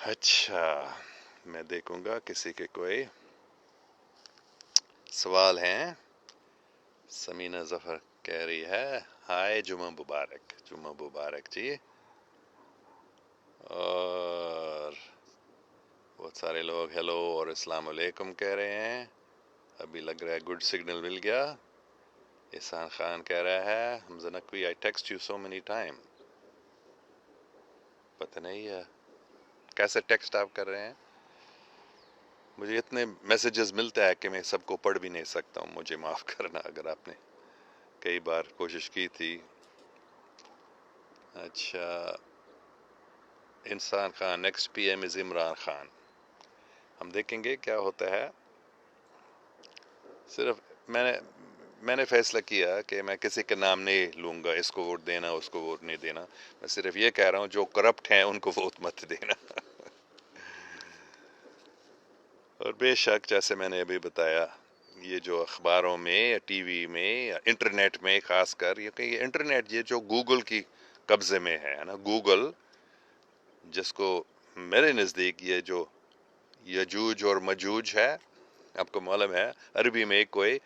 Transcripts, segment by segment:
اچھا میں دیکھوں گا کسی کے کوئی سوال ہیں. سمینہ ظفر کہہ رہی ہے ہائے جمعہ مبارک. جمعہ مبارک جی. اور بہت سارے لوگ ہیلو اور السلام علیکم کہہ رہے ہیں. ابھی لگ رہا ہے گڈ سگنل مل گیا. احسان خان کہہ رہا ہے حمزہ Naqvi I text you so many time. پتہ نہیں ہے کیسے ٹیکسٹ آپ کر رہے ہیں. مجھے اتنے میسیجز ملتا ہے کہ میں سب کو پڑھ بھی نہیں سکتا ہوں. مجھے معاف کرنا اگر آپ نے کئی بار کوشش کی تھی. اچھا انسان خان نیکسٹ پی ایم از عمران خان. ہم دیکھیں گے کیا ہوتا ہے. صرف میں نے فیصلہ کیا کہ میں کسی کا نام نہیں لوں گا اس کو ووٹ دینا اس کو ووٹ نہیں دینا. میں صرف یہ کہہ رہا ہوں جو کرپٹ ہیں ان کو ووٹ مت دینا. اور بے شک جیسے میں نے ابھی بتایا یہ جو اخباروں میں یا ٹی وی میں یا انٹرنیٹ میں خاص کر یہ انٹرنیٹ یہ جو گوگل کی قبضے میں ہے نا. گوگل جس کو میرے نزدیک یہ جو یجوج اور مجوج ہے آپ کو معلوم ہے عربی میں کوئی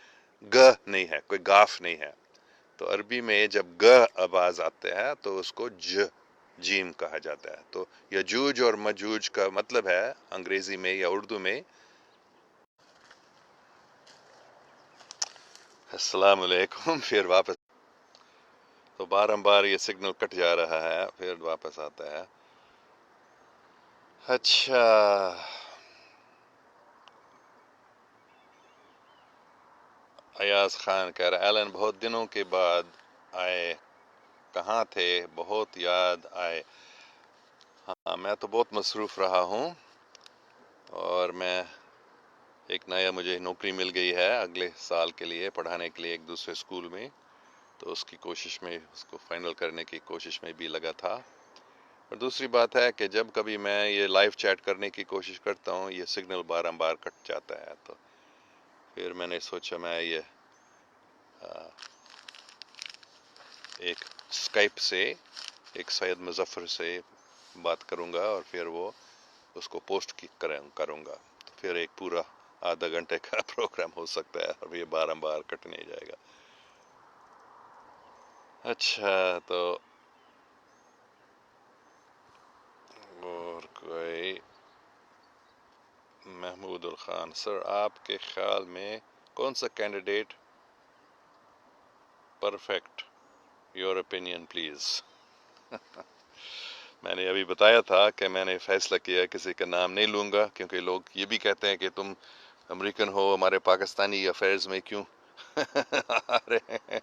گ نہیں ہے کوئی گاف نہیں ہے. تو عربی میں جب گ آواز آتے ہیں تو اس کو جیم کہا جاتا ہے. تو یجوج اور مجوج کا مطلب ہے انگریزی میں یا اردو میں. السلام علیکم. پھر واپس تو بار یہ سگنل کٹ جا رہا ہے پھر واپس آتا ہے. اچھا ایاز خان کہہ رہا ایلن بہت دنوں کے بعد آئے کہاں تھے بہت یاد آئے. ہاں میں تو بہت مصروف رہا ہوں اور میں ایک نیا مجھے نوکری مل گئی ہے اگلے سال کے لیے پڑھانے کے لیے ایک دوسرے اسکول میں. تو اس کی کوشش میں اس کو فائنل کرنے کی کوشش میں بھی لگا تھا. اور دوسری بات ہے کہ جب کبھی میں یہ لائیو چیٹ کرنے کی کوشش کرتا ہوں یہ سگنل بار کٹ جاتا ہے. تو پھر میں نے سوچا میں یہ ایک اسکائپ سے ایک سید مظفر سے بات کروں گا اور پھر وہ اس کو پوسٹ کروں گا. تو پھر ایک پورا آدھا گھنٹے کا پروگرام ہو سکتا ہے اور یہ بار کٹنے جائے گا. اچھا تو اور کوئی محمود الخان سر آپ کے خیال میں کون سا candidate perfect your opinion please. میں نے ابھی بتایا تھا کہ میں نے فیصلہ کیا کسی کا نام نہیں لوں گا کیونکہ لوگ یہ بھی کہتے ہیں کہ تم امریکن ہو ہمارے پاکستانی افیئرز میں کیوں آ رہے ہیں.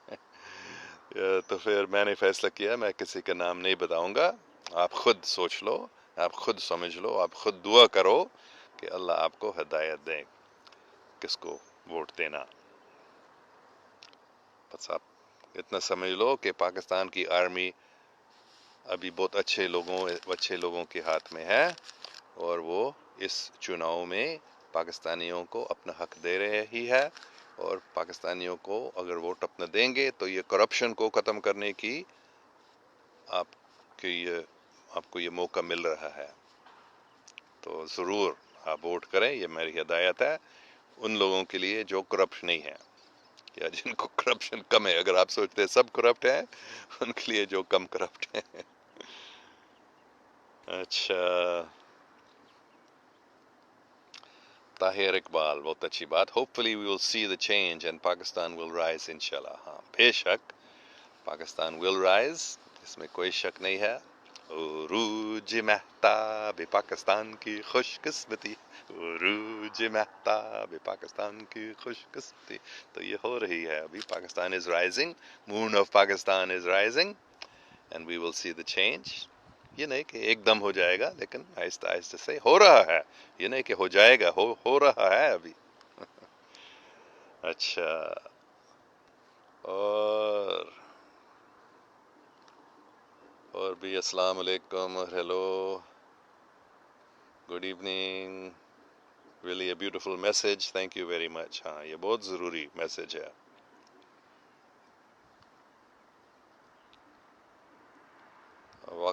تو پھر میں نے فیصلہ کیا میں کسی کا نام نہیں بتاؤں گا. آپ خود سوچ لو آپ خود سمجھ لو آپ خود دعا کرو کہ اللہ آپ کو ہدایت دیں کس کو ووٹ دینا. بس آپ اتنا سمجھ لو کہ پاکستان کی آرمی ابھی بہت اچھے لوگوں کے ہاتھ میں ہے اور وہ اس چناؤ میں پاکستانیوں کو اپنا حق دے رہے ہی ہے. اور پاکستانیوں کو اگر ووٹ اپنا دیں گے تو یہ کرپشن کو ختم کرنے کی آپ کو یہ موقع مل رہا ہے. تو ضرور آپ ووٹ کریں یہ میری ہدایت ہے ان لوگوں کے لیے جو کرپٹ نہیں ہے یا جن کو کرپشن کم ہے. اگر آپ سوچتے ہیں سب کرپٹ ہیں ان کے لیے جو کم کرپٹ ہیں. اچھا طاہر اقبال بہت اچھی بات. Hopefully we will see the change and Pakistan will rise انشاءاللہ. ہاں بے شک پاکستان will rise اس میں کوئی شک نہیں ہے. عروج مہتاب پاکستان کی خوش قسمتی عروج مہتاب پاکستان کی خوش قسمتی. تو یہ ہو رہی ہے ابھی. Pakistan is rising, moon of Pakistan is rising and we will see the change. یہ نہیں کہ ایک دم ہو جائے گا لیکن آہستہ آہستہ سے ہو رہا ہے. یہ نہیں کہ ہو جائے گا ہو رہا ہے ابھی. اچھا اور بھی السلام علیکم اور hello good evening. Really a beautiful message thank you very مچ. ہاں یہ بہت ضروری میسج ہے.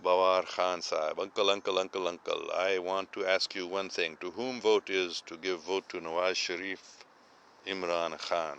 Bawar Khan Sahib, uncle, I want to ask you one thing. To whom vote is to give vote to Nawaz Sharif, Imran Khan?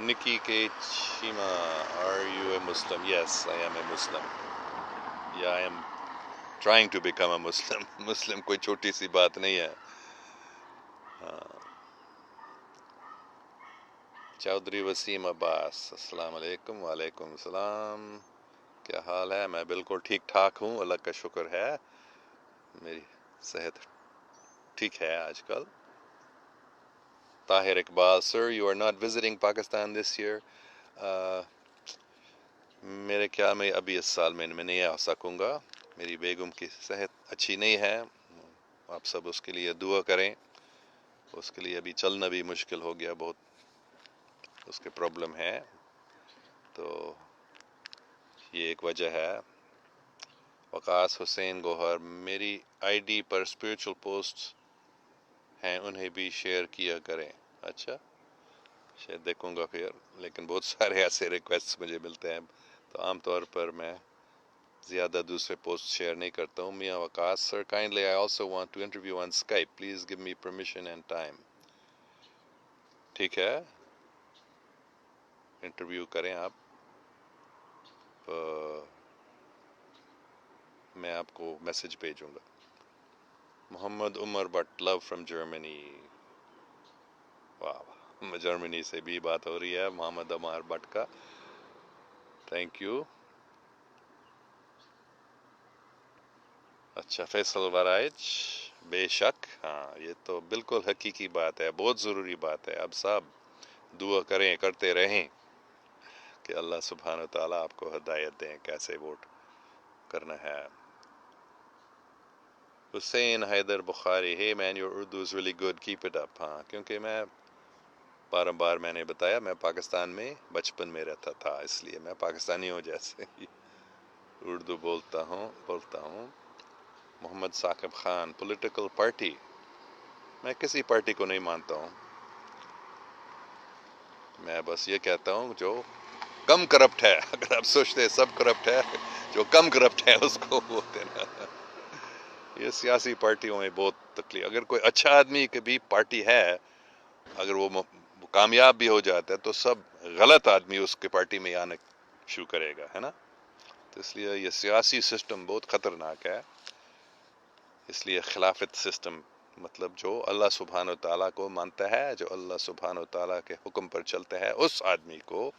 Nikki K. Chima, are you a Muslim? Yes, I am a Muslim. Yeah, I am trying to become a Muslim. Muslim کوئی چھوٹی سی بات نہیں ہے. چودھری وسیم عباس، السلام علیکم. وعلیکم السلام. کیا حال ہے؟ میں بالکل ٹھیک ٹھاک ہوں، اللہ کا شکر ہے. میری صحت ٹھیک ہے آج کل. Tahir Iqbal, sir you are not visiting Pakistan this year. میرے خیال میں ابھی اس سال میں نہیں آ سکوں گا. میری بیگم کی صحت اچھی نہیں ہے. آپ سب اس کے لیے دعا کریں. اس کے لیے ابھی چلنا بھی مشکل ہو گیا، بہت اس کے پرابلم ہے. تو یہ ایک وجہ ہے. وقاص حسین گوہر، میری I D per spiritual post ہیں، انہیں بھی شیئر کیا کریں. اچھا، شاید دیکھوں گا پھر. لیکن بہت سارے ایسے ریکویسٹ مجھے ملتے ہیں، تو عام طور پر میں زیادہ دوسرے پوسٹ شیئر نہیں کرتا ہوں. Mian Waqas, sir kindly I also want to interview on Skype, please give me permission and time. ٹھیک ہے، انٹرویو کریں آپ. میں آپ کو میسج بھیجوں گا. Muhammad Umar but, love from Germany. واہ، جرمنی سے بھی بات ہو رہی ہے محمد عمر بٹ کا. Thank you. اچھا، فیصل ورائچ، بے شک. ہاں، یہ تو بالکل حقیقی بات ہے، بہت ضروری بات ہے. اب صاحب دعا کریں، کرتے رہیں کہ اللہ سبحانہ تعالیٰ آپ کو ہدایت دیں کیسے ووٹ کرنا ہے. حسین حیدر بخاری، hey man your Urdu is really good, keep it up. ہاں، کیونکہ بار میں نے بتایا میں پاکستان میں بچپن میں رہتا تھا، اس لیے میں پاکستانی ہوں جیسے اردو بولتا ہوں. محمد ثاقب خان، پولیٹیکل پارٹی، میں کسی پارٹی کو نہیں مانتا ہوں. میں بس یہ کہتا ہوں جو کم کرپٹ ہے. اگر آپ سوچتے ہیں سب کرپٹ ہے، جو کم کرپٹ ہے اس کو ووٹ دینا. یہ سیاسی پارٹیوں میں بہت تکلیف. اگر کوئی اچھا آدمی کی بھی پارٹی ہے، اگر وہ کامیاب بھی ہو جاتا ہے تو سب غلط آدمی اس کے پارٹی میں آنا شروع کرے گا، ہے نا. تو اس لیے یہ سیاسی سسٹم بہت خطرناک ہے. اس لیے خلافت سسٹم مطلب جو اللہ سبحانہ و تعالیٰ کو مانتا ہے، جو اللہ سبحانہ و تعالیٰ کے حکم پر چلتا ہے، اس آدمی کو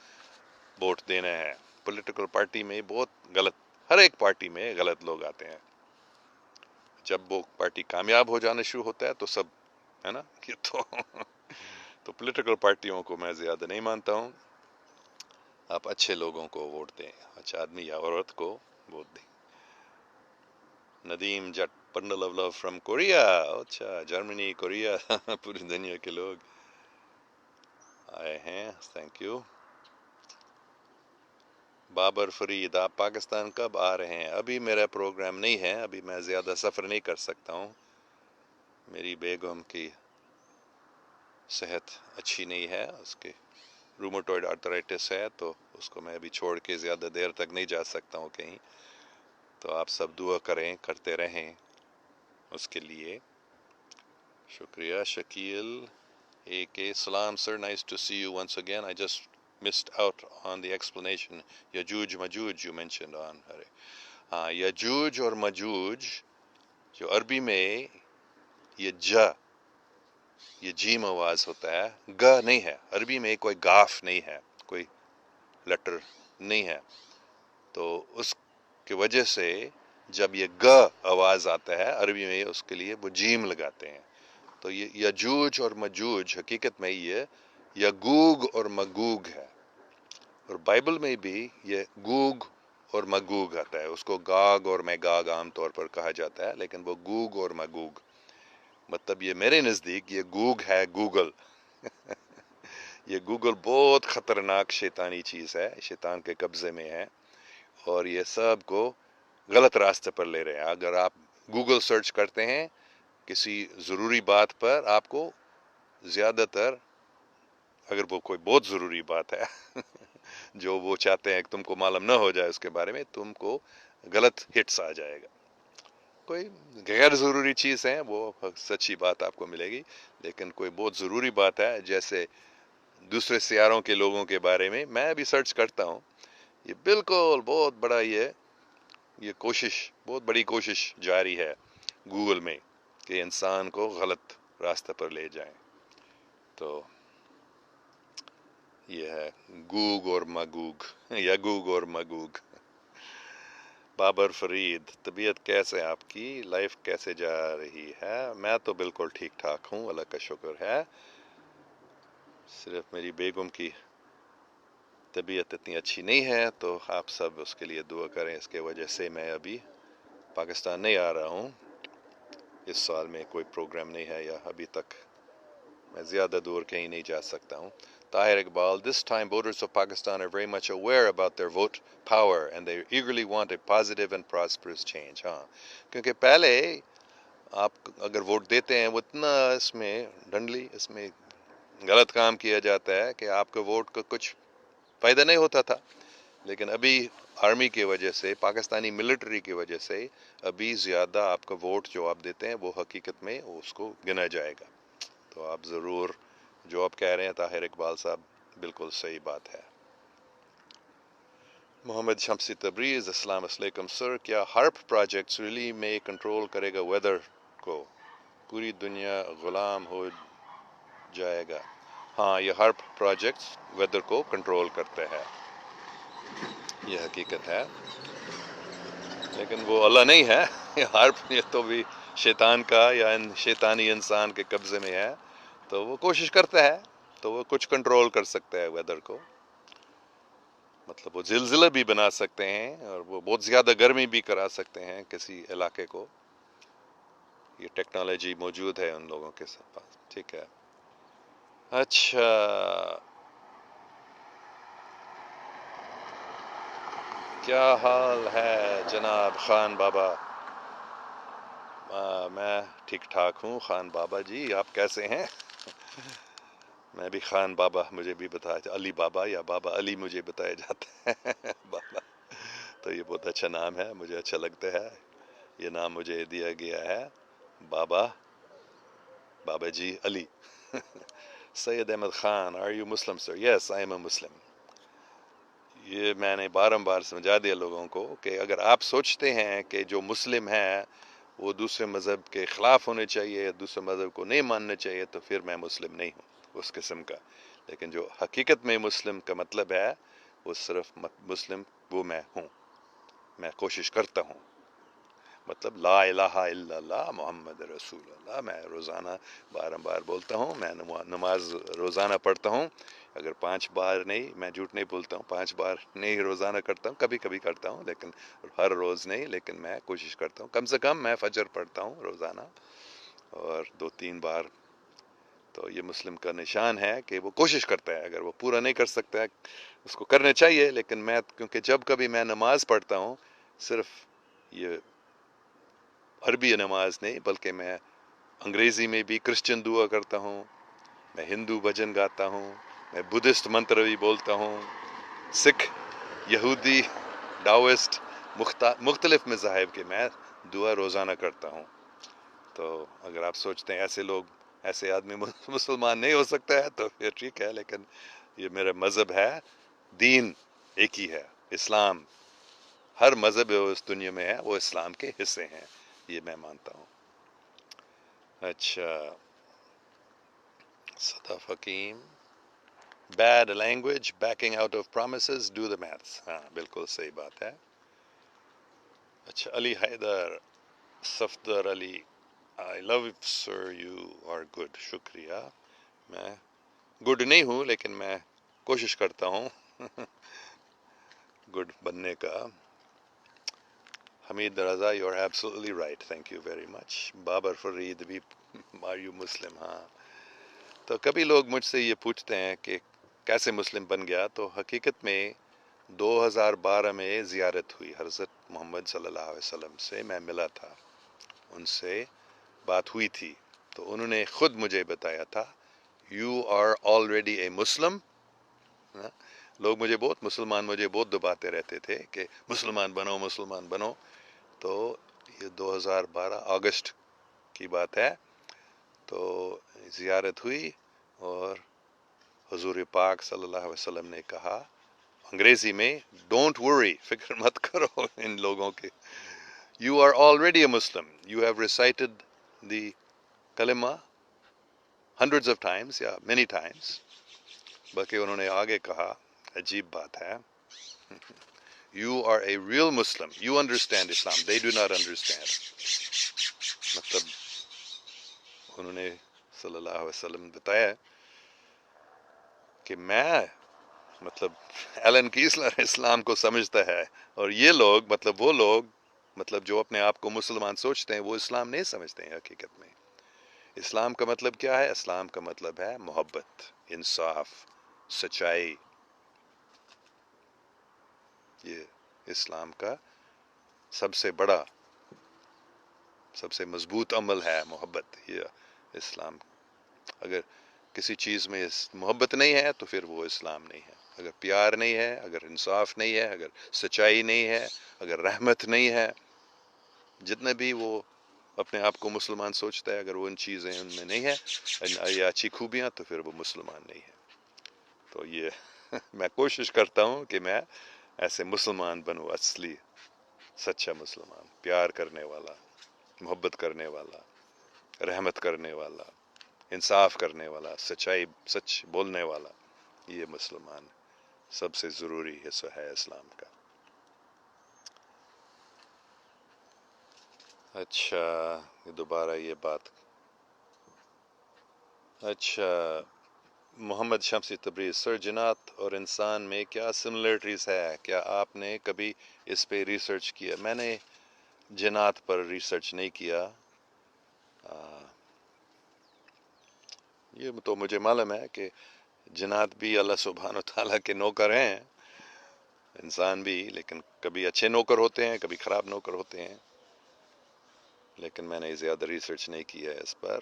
ووٹ دینا ہے. پولیٹیکل پارٹی میں بہت غلط، ہر ایک پارٹی میں غلط لوگ آتے ہیں. جب وہ پارٹی کامیاب ہو جانا شروع ہوتا ہے تو سب، ہے نا. یہ تو پولیٹیکل پارٹیوں کو میں زیادہ نہیں مانتا ہوں. آپ اچھے لوگوں کو ووٹ دیں، اچھا آدمی یا عورت کو ووٹ دیں. Nadeem Jutt, bundle of love from Korea. اچھا، جرمنی، کوریا پوری دنیا کے لوگ آئے ہیں. Thank you. بابر فرید، آپ پاکستان کب آ رہے ہیں؟ ابھی میرا پروگرام نہیں ہے، ابھی میں زیادہ سفر نہیں کر سکتا ہوں. میری بیگم کی صحت اچھی نہیں ہے، اس کے روموٹوئڈ آرتھرائٹس ہے، تو اس کو میں ابھی چھوڑ کے زیادہ دیر تک نہیں جا سکتا ہوں کہیں. تو آپ سب دعا کریں، کرتے رہیں اس کے لیے. شکریہ. شکیل اے کے، سلام sir, nice to see you once again. I just missed out on the explanation. یجوج مجوج you mentioned on. ہاں، یجوج اور مجوج جو عربی میں یہ جیم آواز ہوتا ہے، گ نہیں ہے. عربی میں کوئی گاف نہیں ہے، کوئی لیٹر نہیں ہے. تو اس کی وجہ سے جب یہ گ آواز آتا ہے عربی میں، اس کے لیے وہ جیم لگاتے ہیں. تو یہ یجوج اور مجوج حقیقت میں یہ یگوگ اور مگوگ ہے. اور بائبل میں بھی یہ گوگ اور مگوگ آتا ہے. اس کو گاگ اور میگاگ عام طور پر کہا جاتا ہے، لیکن وہ گوگ اور مگوگ، مطلب یہ میرے نزدیک یہ گوگ ہے، گوگل. یہ گوگل بہت خطرناک شیطانی چیز ہے، شیطان کے قبضے میں ہے، اور یہ سب کو غلط راستے پر لے رہے ہیں. اگر آپ گوگل سرچ کرتے ہیں کسی ضروری بات پر، آپ کو زیادہ تر، اگر وہ کوئی بہت ضروری بات ہے جو وہ چاہتے ہیں کہ تم کو معلوم نہ ہو جائے اس کے بارے میں، تم کو غلط ہٹس آ جائے گا. کوئی غیر ضروری چیز ہے وہ سچی بات آپ کو ملے گی، لیکن کوئی بہت ضروری بات ہے جیسے دوسرے سیاروں کے لوگوں کے بارے میں بھی سرچ کرتا ہوں. یہ بالکل بہت بڑا یہ کوشش، بہت بڑی کوشش جاری ہے گوگل میں کہ انسان کو غلط راستہ پر لے جائیں. تو یہ ہے گوگ اور مگوگ یا گوگ اور مگوگ. بابر فرید، طبیعت کیسے آپ کی؟ لائف کیسے جا رہی ہے؟ میں تو بالکل ٹھیک ٹھاک ہوں، اللہ کا شکر ہے. صرف میری بیگم کی طبیعت اتنی اچھی نہیں ہے، تو آپ سب اس کے لیے دعا کریں. اس کے وجہ سے میں ابھی پاکستان نہیں آ رہا ہوں. اس سال میں کوئی پروگرام نہیں ہے، یا ابھی تک میں زیادہ دور کہیں نہیں جا سکتا ہوں. Tahir Iqbal, this time voters of Pakistan are very much aware about their vote power and they eagerly want a positive and prosperous change. ہاں، کیونکہ پہلے آپ اگر ووٹ دیتے ہیں وہ اتنا اس میں ڈنڈلی اس میں غلط کام کیا جاتا ہے کہ آپ کے ووٹ کا کچھ فائدہ نہیں ہوتا تھا. لیکن ابھی آرمی کی وجہ سے، پاکستانی ملٹری کی وجہ سے ابھی زیادہ آپ کا ووٹ جو آپ دیتے ہیں وہ حقیقت میں اس کو گنا جائے گا. تو آپ ضرور جو آپ کہہ رہے ہیں طاہر اقبال صاحب، بالکل صحیح بات ہے. محمد شمسی تبریز، السلام علیکم سر. کیا ہارپ پروجیکٹس ریلی میں کنٹرول کرے گا ویدر کو؟ پوری دنیا غلام ہو جائے گا. ہاں، یہ ہارپ پروجیکٹس ویدر کو کنٹرول کرتے ہیں، یہ حقیقت ہے. لیکن وہ اللہ نہیں ہے، یہ ہارپ یہ تو بھی شیطان کا یا شیطانی انسان کے قبضے میں ہے. تو وہ کوشش کرتا ہے، تو وہ کچھ کنٹرول کر سکتا ہے ویدر کو. مطلب وہ زلزلہ بھی بنا سکتے ہیں، اور وہ بہت زیادہ گرمی بھی کرا سکتے ہیں کسی علاقے کو. یہ ٹیکنالوجی موجود ہے ان لوگوں کے پاس. ٹھیک ہے. اچھا، کیا حال ہے جناب خان بابا؟ میں ٹھیک ٹھاک ہوں خان بابا جی، آپ کیسے ہیں؟ میں بھی خان بابا، مجھے بھی بتایا علی بابا یا بابا علی مجھے بتایا جاتا ہے. بابا تو یہ بہت اچھا نام ہے، مجھے اچھا لگتا ہے. یہ نام مجھے دیا گیا ہے، بابا جی علی. سید Ahmad Khan, are you Muslim sir? Yes, I am a Muslim. یہ میں نے بار سمجھا دیا لوگوں کو کہ اگر آپ سوچتے ہیں کہ جو مسلم ہے وہ دوسرے مذہب کے خلاف ہونے چاہیے، دوسرے مذہب کو نہیں ماننا چاہیے، تو پھر میں مسلم نہیں ہوں اس قسم کا. لیکن جو حقیقت میں مسلم کا مطلب ہے وہ صرف مسلم وہ میں ہوں. میں کوشش کرتا ہوں، مطلب لا الہ الا اللہ محمد رسول اللہ میں روزانہ بار بولتا ہوں. میں نماز روزانہ پڑھتا ہوں. اگر 5 بار نہیں، میں جھوٹ نہیں بولتا ہوں، 5 بار نہیں روزانہ کرتا ہوں، کبھی کبھی کرتا ہوں، لیکن ہر روز نہیں. لیکن میں کوشش کرتا ہوں، کم سے کم میں فجر پڑھتا ہوں روزانہ، اور 2-3 بار. تو یہ مسلم کا نشان ہے کہ وہ کوشش کرتا ہے. اگر وہ پورا نہیں کر سکتا ہے، اس کو کرنا چاہیے. لیکن میں کیونکہ جب کبھی میں نماز پڑھتا ہوں، صرف یہ عربی نماز نہیں بلکہ میں انگریزی میں بھی کرسچن دعا کرتا ہوں، میں ہندو بھجن گاتا ہوں، میں بدھسٹ منتر بھی بولتا ہوں، سکھ، یہودی، ڈاوسٹ، مختلف مذاہب کے میں دعا روزانہ کرتا ہوں. تو اگر آپ سوچتے ہیں ایسے آدمی مسلمان نہیں ہو سکتا ہے تو پھر ٹھیک ہے. لیکن یہ میرا مذہب ہے، دین ایک ہی ہے، اسلام. ہر مذہب اس دنیا میں ہے وہ اسلام کے حصے ہیں، یہ میں مانتا ہوں. اچھا، Sadaf Hakeem, bad language, backing out of promises, do the maths. ہاں بالکل صحیح بات ہے. اچھا، Ali Haider, Safdar Ali, I love sir you are good. شکریہ. میں گڈ نہیں ہوں لیکن میں کوشش کرتا ہوں گڈ بننے کا. Hamid Raza, you are absolutely right, thank you very much. Babar Farid بھی، آر یو مسلم؟ ہاں. تو کبھی لوگ مجھ سے یہ پوچھتے ہیں کہ کیسے مسلم بن گیا. تو حقیقت میں 2012 میں زیارت ہوئی حضرت محمد صلی اللہ علیہ وسلم سے، میں ملا تھا، ان سے بات ہوئی تھی. تو انہوں نے خود مجھے بتایا تھا، یو آر آلریڈی اے مسلم. لوگ مجھے بہت دباتے رہتے تھے کہ مسلمان بنو. تو یہ 2012 اگست کی بات ہے. تو زیارت ہوئی اور حضور پاک صلی اللہ علیہ وسلم نے کہا انگریزی میں، ڈونٹ ورری، فکر مت کرو ان لوگوں کے، you are already a Muslim, you have recited the kalma hundreds of times یا مینی ٹائمز. بلکہ انہوں نے آگے کہا، عجیب بات ہے، you are a real Muslim, you understand Islam, they do not understand. مطلب انہوں نے صلی اللہ علیہ وسلم بتایا کہ میں، مطلب ایلن کیسلر اسلام کو سمجھتا ہے، اور یہ لوگ، مطلب وہ لوگ، مطلب جو اپنے آپ کو مسلمان سوچتے ہیں، وہ اسلام نہیں سمجھتے ہیں حقیقت میں. اسلام کا مطلب کیا ہے؟ اسلام کا مطلب ہے محبت، انصاف، سچائی. یہ اسلام کا سب سے بڑا، سب سے مضبوط عمل ہے محبت. یہ اسلام، اگر کسی چیز میں محبت نہیں ہے تو پھر وہ اسلام نہیں ہے. اگر پیار نہیں ہے، اگر انصاف نہیں ہے، اگر سچائی نہیں ہے، اگر رحمت نہیں ہے، جتنے بھی وہ اپنے آپ کو مسلمان سوچتا ہے، اگر وہ ان چیزیں ان میں نہیں ہے، یہ اچھی خوبیاں، تو پھر وہ مسلمان نہیں ہے. تو یہ میں کوشش کرتا ہوں کہ میں ایسے مسلمان بنوں، اصلی سچا مسلمان، پیار کرنے والا، محبت کرنے والا، رحمت کرنے والا، انصاف کرنے والا، سچائی، سچ بولنے والا. یہ مسلمان سب سے ضروری حصہ ہے اسلام کا. اچھا، دوبارہ یہ بات. اچھا، محمد شمسی تبریز، سر جنات اور انسان میں کیا سملرٹیز ہے؟ کیا آپ نے کبھی اس پہ ریسرچ کیا؟ میں نے جنات پر ریسرچ نہیں کیا. یہ تو مجھے معلوم ہے کہ جنات بھی اللہ سبحانہ و تعالیٰ کے نوکر ہیں، انسان بھی، لیکن کبھی اچھے نوکر ہوتے ہیں، کبھی خراب نوکر ہوتے ہیں. لیکن میں نے زیادہ ریسرچ نہیں کیا ہے اس پر.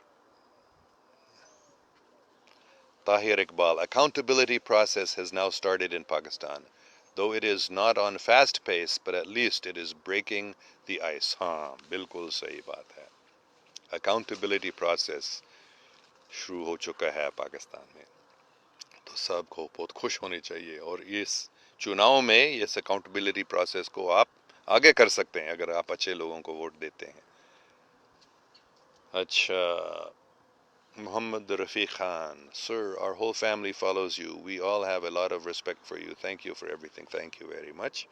Tahir Iqbal, accountability process has now started in Pakistan, though it is not on fast pace, but at least it is breaking the ice. ہاں بالکل صحیح بات ہے، accountability process شروع ہو چکا ہے پاکستان میں، تو سب کو بہت خوش ہونے چاہیے. اور اس چناؤ میں اس accountability process کو آپ آگے کر سکتے ہیں اگر آپ اچھے لوگوں کو ووٹ دیتے ہیں. اچھا، محمد رفیق Khan, sir, our whole family follows you. We all have a lot of respect for you. Thank you for everything. Thank you very much.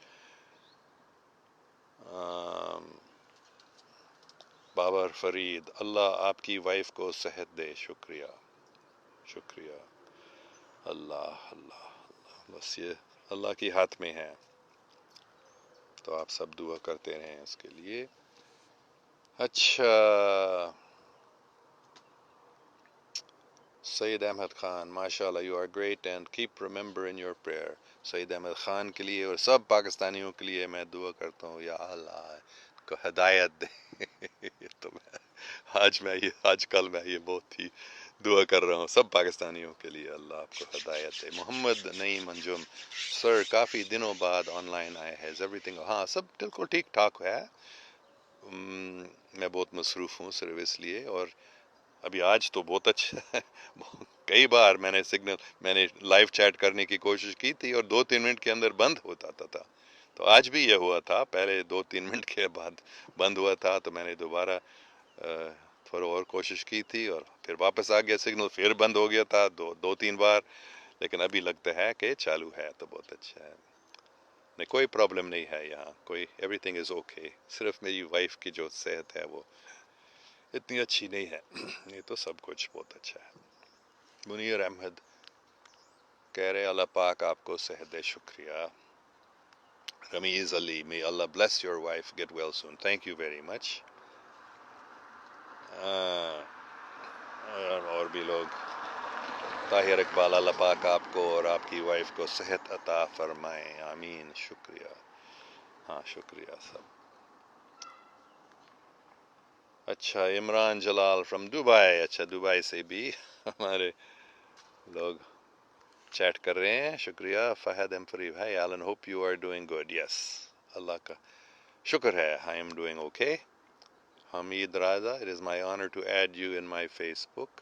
Babar Farid, اللہ آپ کی وائف کو صحت دے. شکریہ، شکریہ. اللہ اللہ اللہ، بس یہ اللہ کے ہاتھ میں ہے، تو آپ سب دعا کرتے رہیں اس کے لیے. اچھا، سعید احمد خان، ماشاء اللہ، you are great and keep remember in your prayer. Saeed Ahmed Khan کے لیے اور سب پاکستانیوں کے لیے میں دعا کرتا ہوں، یا اللہ کو ہدایت دے. تو آج کل میں یہ بہت ہی دعا کر رہا ہوں سب پاکستانیوں کے لیے، اللہ آپ کو ہدایت دے. محمد نعیم انجم، سر کافی دنوں بعد آن لائن آئے، ہیز ایوری تھنگ؟ ہاں سب بالکل ٹھیک ٹھاک ہے. میں بہت مصروف ہوں صرف اس لیے، اور ابھی آج تو بہت اچھا ہے. کئی بار میں نے لائیو چیٹ کرنے کی کوشش کی تھی اور 2-3 منٹ کے اندر بند ہوتا تھا. تو آج بھی یہ ہوا تھا، پہلے 2-3 منٹ کے بعد بند ہوا تھا، تو میں نے دوبارہ تھوڑا اور کوشش کی تھی اور پھر واپس آ گیا سگنل، پھر بند ہو گیا تھا 2-3 بار، لیکن ابھی لگتا ہے کہ چالو ہے، تو بہت اچھا ہے. نہیں، کوئی پرابلم نہیں ہے یہاں، کوئی ایوری تھنگ از اوکے. صرف میری وائف کی جو صحت ہے وہ اتنی اچھی نہیں ہے. یہ تو سب کچھ بہت اچھا ہے. منیر احمد کہہ رہے اللہ پاک آپ کو صحت دے. شکریہ. رمیز علی، may Allah bless your wife, get well soon. Thank you very much. اور بھی لوگ، طاہر اقبال، اللہ پاک آپ کو اور آپ کی وائف کو صحت عطا فرمائیں، آمین. شکریہ. ہاں شکریہ سب. اچھا، عمران جلال فرام دبئی، اچھا دبئی سے بھی ہمارے لوگ چیٹ کر رہے ہیں، شکریہ. فہد امفری بھائی، Allen hope you are doing good. Yes, اللہ کا شکر ہے، I am doing okay. Hamid Raza, it is my honor to add you in my Facebook.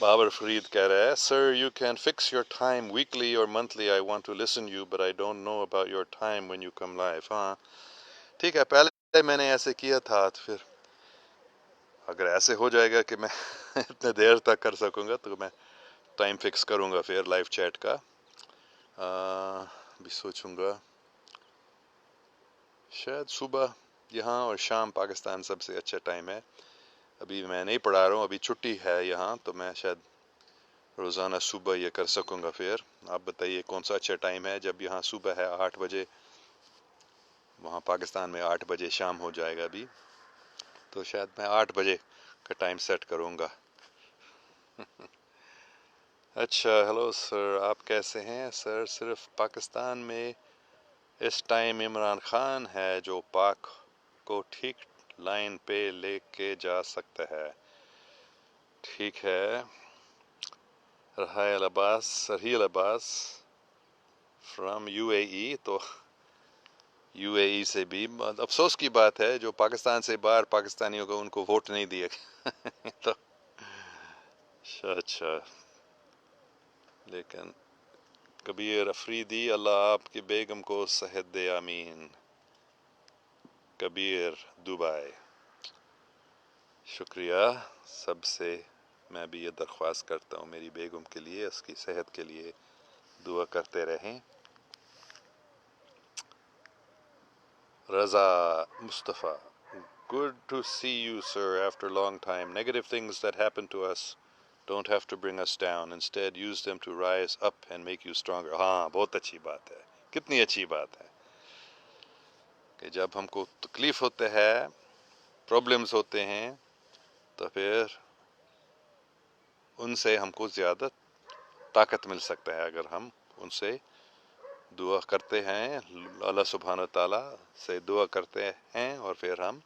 Babar Farid کہہ رہا ہے sir you can fix your time weekly اور monthly I want to listen you but I don't know about your time when you come life. ہاں ٹھیک ہے، پہلے میں نے ایسے کیا تھا، تو پھر اگر ایسے ہو جائے گا کہ میں اتنے دیر تک کر سکوں گا تو میں ٹائم فکس کروں گا پھر لائیو چیٹ کا. بھی سوچوں گا شاید صبح یہاں اور شام پاکستان سب سے اچھا ٹائم ہے. ابھی میں نہیں پڑھا رہا ہوں، ابھی چھٹی ہے یہاں، تو میں شاید روزانہ صبح یہ کر سکوں گا. پھر آپ بتائیے کون سا اچھا ٹائم ہے؟ جب یہاں صبح ہے 8 بجے، وہاں پاکستان میں 8 بجے شام ہو جائے گا ابھی، تو شاید میں 8 بجے کا ٹائم سیٹ کروں گا. اچھا ہیلو سر، آپ کیسے ہیں سر؟ صرف پاکستان میں اس ٹائم عمران خان ہے جو پاک کو ٹھیک لائن پہ لے کے جا سکتا ہے. ٹھیک ہے. رحیل عباس فرام یو اے ای، تو یو اے ای سے بھی افسوس کی بات ہے جو پاکستان سے باہر پاکستانیوں کو ان کو ووٹ نہیں دیا تو اچھا لیکن کبیر افریدی اللہ آپ کی بیگم کو صحت دے آمین. کبیر دبئی، شکریہ سب سے. میں بھی یہ درخواست کرتا ہوں میری بیگم کے لیے، اس کی صحت کے لیے دعا کرتے رہیں. رضا مصطفیٰ good to see you sir after long time. Negative things that happen to us don't have to bring us down. Instead use them to rise up and make you stronger. ہاں بہت اچھی بات ہے، کتنی اچھی بات ہے کہ جب ہم کو تکلیف ہوتے ہیں، پرابلمز ہوتے ہیں، تو پھر ان سے ہم کو زیادہ طاقت مل سکتا ہے اگر ہم ان سے دعا کرتے ہیں، اللہ سبحانہ تعالیٰ سے دعا کرتے ہیں، اور پھر ہم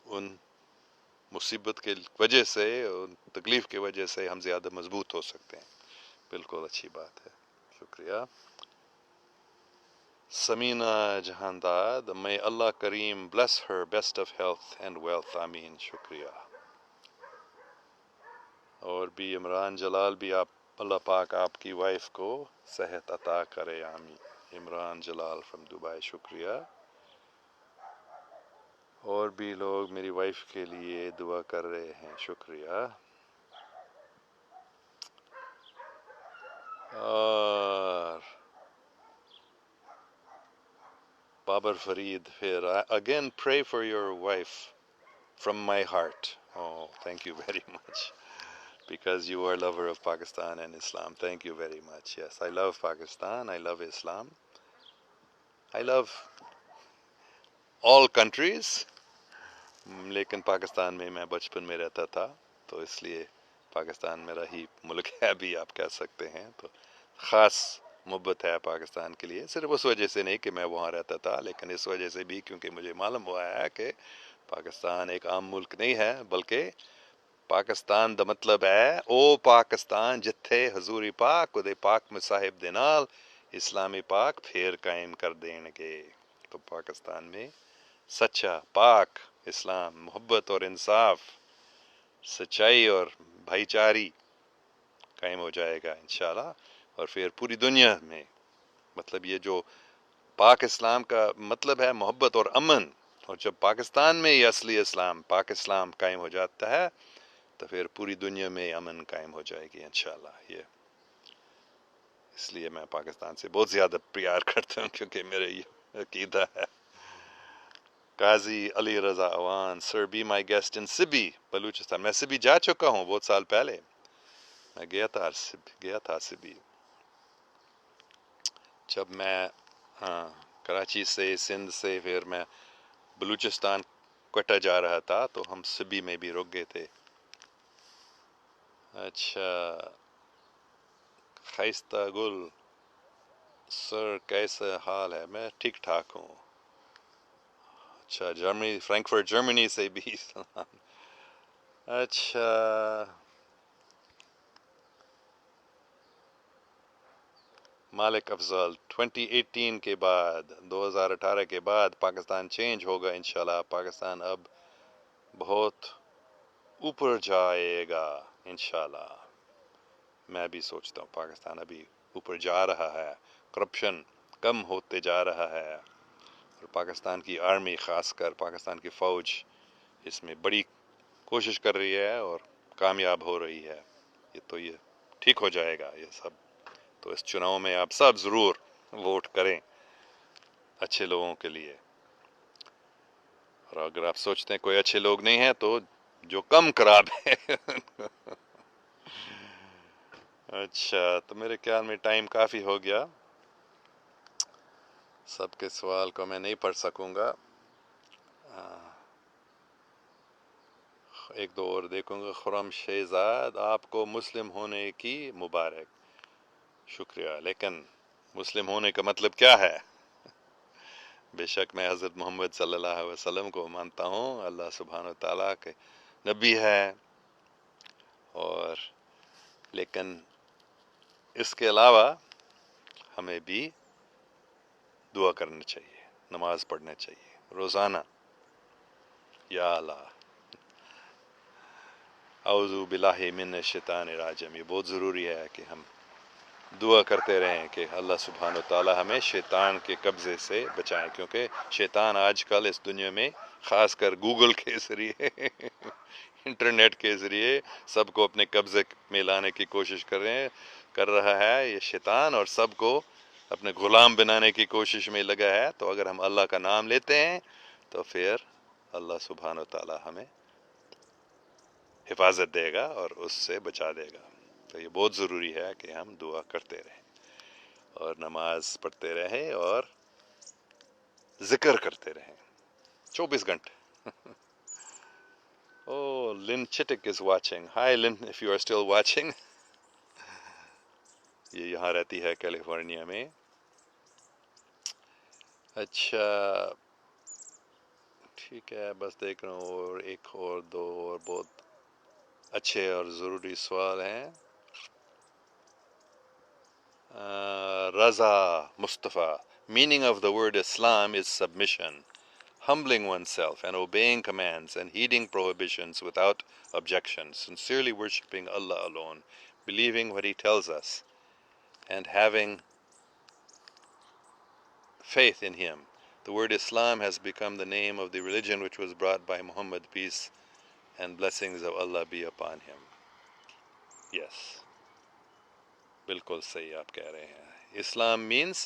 ان مصیبت کے وجہ سے، ان تکلیف کی وجہ سے ہم زیادہ مضبوط ہو سکتے ہیں. بالکل اچھی بات ہے، شکریہ. Samina جہانداد may Allah cream bless her best of health and wealth آمین. شکریہ. اور بھی عمران جلال بھی اللہ پاک آپ کی وائف کو صحت عطا کرے آمین. عمران جلال فرام دبئی، شکریہ. اور بھی لوگ میری وائف کے لیے دعا کر رہے ہیں، شکریہ. اور بابر فرید پھر again pray for your wife from my heart. Oh, thank you very much. Because you are a lover of Pakistan and Islam. Thank you very much. Yes, I love Pakistan. I love Islam. I love all countries. لیکن پاکستان میں میں بچپن میں رہتا تھا، تو اس لیے پاکستان میرا ہی ملک ہے بھی آپ کہہ سکتے ہیں. تو خاص محبت ہے پاکستان کے لیے، صرف اس وجہ سے نہیں کہ میں وہاں رہتا تھا، لیکن اس وجہ سے بھی کیونکہ مجھے معلوم ہوا ہے کہ پاکستان ایک عام ملک نہیں ہے، بلکہ پاکستان دا مطلب ہے او پاکستان جتھے حضوری پاک ودے پاک میں صاحب دے نال اسلامی پاک پھر قائم کر دین گے. تو پاکستان میں سچا پاک اسلام، محبت اور انصاف، سچائی اور بھائی چاری قائم ہو جائے گا انشاءاللہ. اور پھر پوری دنیا میں، مطلب یہ جو پاک اسلام کا مطلب ہے محبت اور امن، اور جب پاکستان میں یہ اصلی اسلام پاک اسلام قائم ہو جاتا ہے تو پھر پوری دنیا میں امن قائم ہو جائے گی انشاءاللہ. یہ اس لیے میں پاکستان سے بہت زیادہ پیار کرتا ہوں، کیونکہ میرے یہ عقیدہ ہے. Qazi Ali Raza Awan sir be my guest in Sibi Balochistan. میں سبی جا چکا ہوں بہت سال پہلے، میں گیا تھا سبی جب میں کراچی سے، سندھ سے پھر میں بلوچستان کوئٹہ جا رہا تھا، تو ہم سبی میں بھی رک گئے تھے. اچھا خیستہ گل سر کیسا حال ہے؟ میں ٹھیک ٹھاک ہوں. اچھا جرمنی، فرینکفرٹ جرمنی سے بھی سلام. اچھا مالک افضل 2018 کے بعد، 2018 کے بعد پاکستان چینج ہوگا انشاءاللہ. پاکستان اب بہت اوپر جائے گا انشاءاللہ. میں بھی سوچتا ہوں پاکستان ابھی اوپر جا رہا ہے، کرپشن کم ہوتے جا رہا ہے، اور پاکستان کی آرمی، خاص کر پاکستان کی فوج، اس میں بڑی کوشش کر رہی ہے اور کامیاب ہو رہی ہے۔ یہ ٹھیک ہو جائے گا یہ سب۔ تو اس چناؤ میں آپ سب ضرور ووٹ کریں اچھے لوگوں کے لیے، اور اگر آپ سوچتے ہیں کوئی اچھے لوگ نہیں ہیں تو جو کم خراب ہے۔ اچھا، تو میرے خیال میں ٹائم کافی ہو گیا، سب کے سوال کو میں نہیں پڑھ سکوں گا، ایک دو اور دیکھوں گا۔ خرم شہزاد، آپ کو مسلم ہونے کی مبارک۔ شکریہ، لیکن مسلم ہونے کا مطلب کیا ہے؟ بے شک میں حضرت محمد صلی اللہ علیہ وسلم کو مانتا ہوں، اللہ سبحانہ وتعالیٰ کے نبی ہے، اور لیکن اس کے علاوہ ہمیں بھی دعا کرنا چاہیے، نماز پڑھنا چاہیے روزانہ۔ یا اللہ، اعوذ باللہ من الشیطان الرجیم، یہ بہت ضروری ہے کہ ہم دعا کرتے رہیں کہ اللہ سبحانہ وتعالیٰ ہمیں شیطان کے قبضے سے بچائیں، کیونکہ شیطان آج کل اس دنیا میں خاص کر گوگل کے ذریعے انٹرنیٹ کے ذریعے سب کو اپنے قبضے میں لانے کی کوشش کر رہا ہے یہ شیطان، اور سب کو اپنے غلام بنانے کی کوشش میں لگا ہے۔ تو اگر ہم اللہ کا نام لیتے ہیں تو پھر اللہ سبحانہ وتعالیٰ ہمیں حفاظت دے گا اور اس سے بچا دے گا۔ تو یہ بہت ضروری ہے کہ ہم دعا کرتے رہیں اور نماز پڑھتے رہیں اور ذکر کرتے رہیں 24 گھنٹے۔ Oh, Lynn Chittick is watching. Hi Lynn, if you are still watching. یہ یہاں رہتی ہے کیلیفورنیا میں۔ اچھا ٹھیک ہے، بس دیکھ رہا ہوں، اور ایک اور دو اور بہت اچھے اور ضروری سوال ہیں۔ رضا مصطفیٰ، meaning of the word Islam is submission, humbling oneself and obeying commands and heeding prohibitions without objection, sincerely worshipping Allah alone, believing what He tells us, and having faith in Him. The word Islam has become the name of the religion which was brought by Muhammad, peace and blessings of Allah be upon him. Yes, بالکل صحیح آپ کہہ رہے ہیں۔ Islam means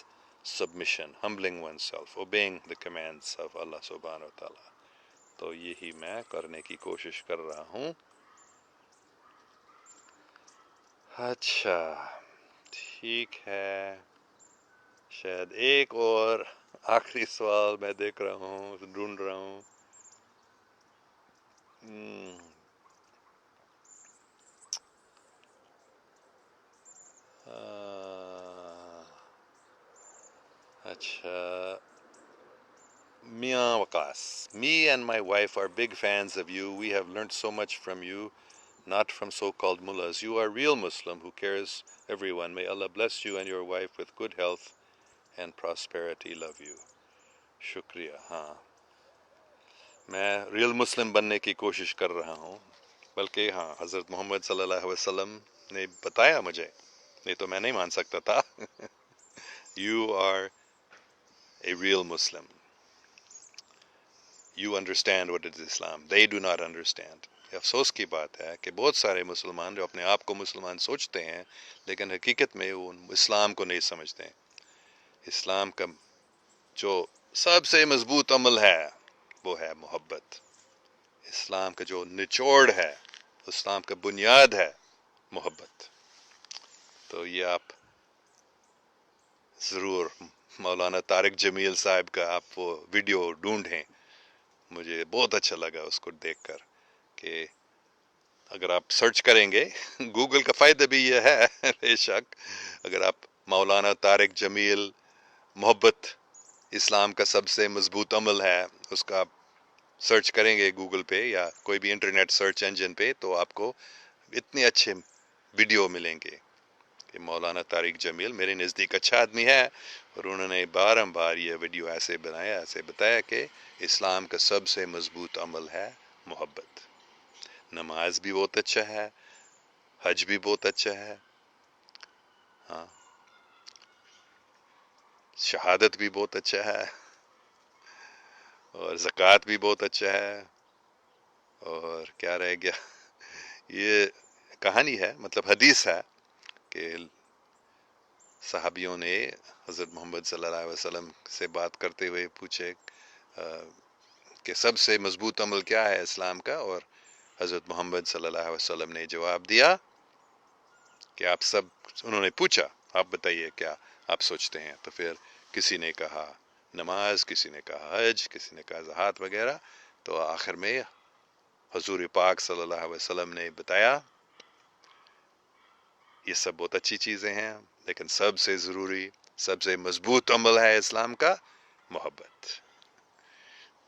submission, humbling oneself, obeying the commands of Allah subhanahu wa ta'ala. تو یہی میں کرنے کی کوشش کر رہا ہوں۔ اچھا ٹھیک ہے، شاید ایک اور آخری سوال میں دیکھ رہا ہوں، ڈھونڈ رہا ہوں۔ اچھا، میاں وقاص، me and my wife are big fans of you. We have learnt so much from you, not from so-called mullahs. You are real Muslim who cares everyone. May Allah bless you and your wife with good health and prosperity. Love you. شکریہ۔ ہاں، میں real مسلم بننے کی کوشش کر رہا ہوں، بلکہ ہاں حضرت محمد صلی اللہ علیہ وسلم نے بتایا مجھے، نہیں تو میں نہیں مان سکتا تھا۔ You are a real Muslim. You understand what is Islam. They do not understand. افسوس کی بات ہے کہ بہت سارے مسلمان جو اپنے آپ کو مسلمان سوچتے ہیں لیکن حقیقت میں وہ اسلام کو نہیں سمجھتے ہیں۔ اسلام کا جو سب سے مضبوط عمل ہے وہ ہے محبت۔ اسلام کا جو نچوڑ ہے، اسلام کا بنیاد ہے محبت۔ تو یہ آپ ضرور مولانا طارق جمیل صاحب کا آپ وہ ویڈیو ڈھونڈیں، مجھے بہت اچھا لگا اس کو دیکھ کر، کہ اگر آپ سرچ کریں گے، گوگل کا فائدہ بھی یہ ہے بے شک، اگر آپ مولانا طارق جمیل محبت اسلام کا سب سے مضبوط عمل ہے اس کا آپ سرچ کریں گے گوگل پہ یا کوئی بھی انٹرنیٹ سرچ انجن پہ، تو آپ کو اتنے اچھے ویڈیو ملیں گے کہ مولانا طارق جمیل میرے نزدیک اچھا آدمی ہے، اور انہوں نے بار یہ ویڈیو ایسے بنایا، ایسے بتایا کہ اسلام کا سب سے مضبوط عمل ہے محبت۔ نماز بھی بہت اچھا ہے، حج بھی بہت اچھا ہے، ہاں، شہادت بھی بہت اچھا ہے، اور زکوٰۃ بھی بہت اچھا ہے، اور کیا رہ گیا، یہ کہانی ہے، مطلب حدیث ہے کہ صحابیوں نے حضرت محمد صلی اللہ علیہ وسلم سے بات کرتے ہوئے پوچھے کہ سب سے مضبوط عمل کیا ہے اسلام کا، اور حضرت محمد صلی اللہ علیہ وسلم نے جواب دیا کہ آپ سب، انہوں نے پوچھا آپ بتائیے کیا آپ سوچتے ہیں، تو پھر کسی نے کہا نماز، کسی نے کہا حج، کسی نے کہا زکوٰۃ وغیرہ، تو آخر میں حضور پاک صلی اللہ علیہ وسلم نے بتایا یہ سب بہت اچھی چیزیں ہیں، لیکن سب سے ضروری، سب سے مضبوط عمل ہے اسلام کا محبت.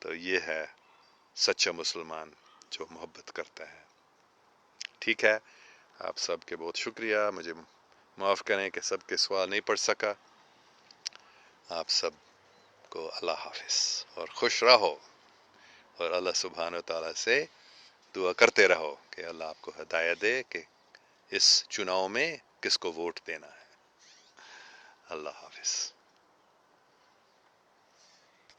تو یہ ہے سچا مسلمان جو محبت کرتا ہے. ٹھیک ہے، آپ سب کے بہت شکریہ، مجھے معاف کریں کہ سب کے سوال نہیں پڑھ سکا. آپ سب کو اللہ حافظ، اور خوش رہو، اور اللہ سبحانہ و تعالیٰ سے دعا کرتے رہو کہ اللہ آپ کو ہدایت دے کہ اس چناؤ میں کس کو ووٹ دینا ہے. اللہ حافظ.